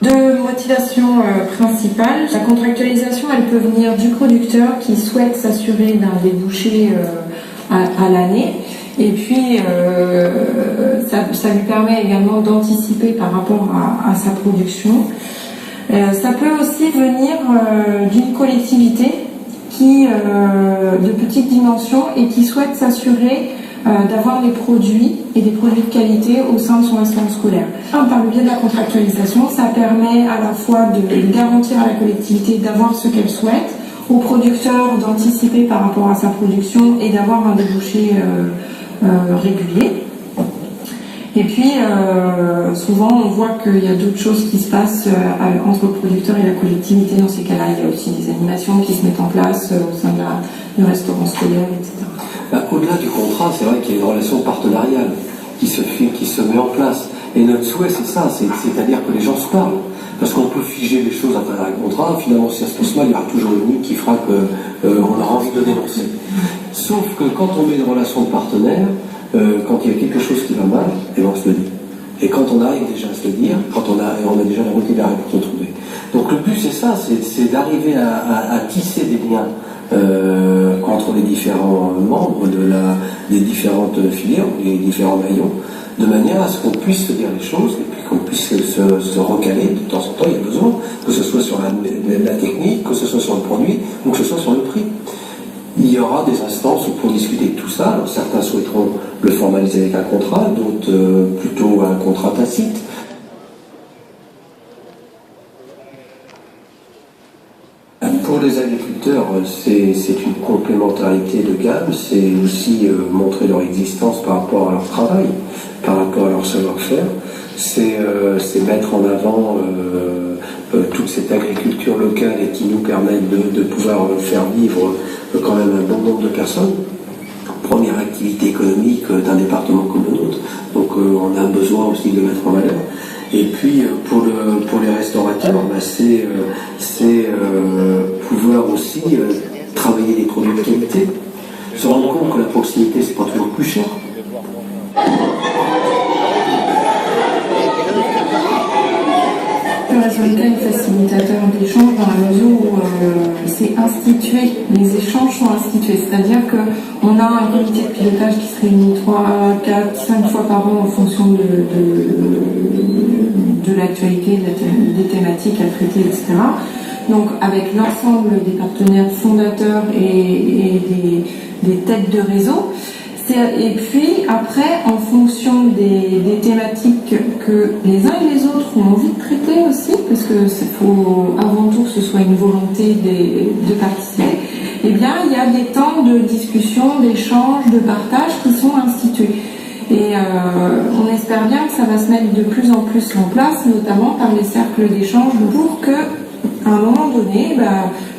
Deux motivations principales. La contractualisation, elle peut venir du producteur qui souhaite s'assurer d'un débouché à l'année. Et puis, ça lui permet également d'anticiper par rapport à sa production. Ça peut aussi venir d'une collectivité de petite dimension et qui souhaite s'assurer d'avoir des produits et des produits de qualité au sein de son restaurant scolaire. Par le biais de la contractualisation, ça permet à la fois de garantir à la collectivité d'avoir ce qu'elle souhaite, au producteur d'anticiper par rapport à sa production et d'avoir un débouché régulier. Et puis, souvent, on voit qu'il y a d'autres choses qui se passent entre le producteur et la collectivité. Dans ces cas-là, il y a aussi des animations qui se mettent en place au sein du restaurant scolaire, etc. Au-delà du contrat, c'est vrai qu'il y a une relation partenariale qui se met en place. Et notre souhait, c'est ça, c'est-à-dire que les gens se parlent. Parce qu'on peut figer les choses à travers un contrat, finalement, si ça se passe mal, il y aura toujours une qui fera qu'on aura envie de dénoncer. Sauf que quand on met une relation de partenaire, quand il y a quelque chose qui va mal, et on se le dit. Et quand on arrive déjà à se le dire, quand on a déjà la route idéale pour se trouver. Donc le but c'est ça, c'est d'arriver à tisser des liens entre les différents membres des différentes filières, les différents maillons, de manière à ce qu'on puisse se dire les choses et puis qu'on puisse se recaler de temps en temps, il y a besoin, que ce soit sur la technique, que ce soit sur le produit ou que ce soit sur le prix. Il y aura des instances pour discuter de tout ça. Alors, certains souhaiteront le formaliser avec un contrat, d'autres plutôt un contrat tacite. Pour les agriculteurs, c'est une complémentarité de gamme, c'est aussi montrer leur existence par rapport à leur travail, par rapport à leur savoir-faire, c'est mettre en avant toute cette agriculture locale et qui nous permet de pouvoir faire vivre quand même un bon nombre de personnes. Première activité économique d'un département comme le nôtre, donc on a besoin aussi de le mettre en valeur. Et puis pour les restaurateurs, c'est pouvoir aussi travailler les produits de qualité, se rendre compte que la proximité c'est pas toujours plus cher. Le résultat est facilitateur d'échange dans la mesure où c'est institué, les échanges sont institués, c'est-à-dire qu'on a un comité de pilotage qui se réunit 3, 4, 5 fois par an en fonction de l'actualité, des thématiques à traiter, etc. Donc avec l'ensemble des partenaires fondateurs et des têtes de réseau. Et puis après, en fonction des thématiques que les uns et les autres ont envie de traiter aussi, parce que faut avant tout que ce soit une volonté de participer, eh bien il y a des temps de discussion, d'échange, de partage qui sont institués. Et on espère bien que ça va se mettre de plus en plus en place, notamment par les cercles d'échange, pour que à un moment donné,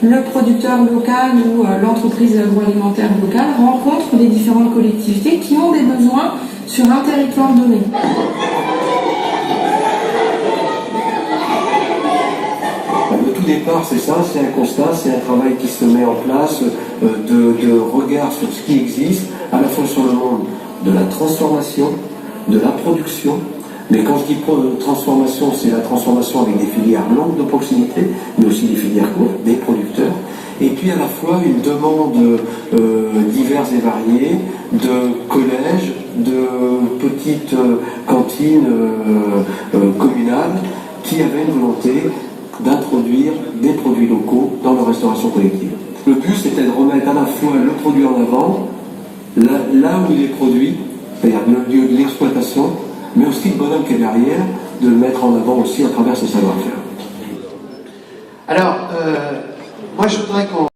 le producteur local ou l'entreprise agroalimentaire locale rencontre les différentes collectivités qui ont des besoins sur un territoire donné. Le tout départ, c'est ça, c'est un constat, c'est un travail qui se met en place de regard sur ce qui existe, à la fois sur le monde de la transformation, de la production. Mais quand je dis transformation, c'est la transformation avec des filières longues de proximité, mais aussi des filières courtes, des producteurs. Et puis à la fois une demande diverses et variées de collèges, de petites cantines communales qui avaient une volonté d'introduire des produits locaux dans leur restauration collective. Le but, c'était de remettre à la fois le produit en avant, là où il est produit, c'est-à-dire le lieu de l'exploitation, mais aussi le bonhomme qui est derrière, de le mettre en avant aussi à travers ses savoir-faire. Alors, moi je voudrais qu'on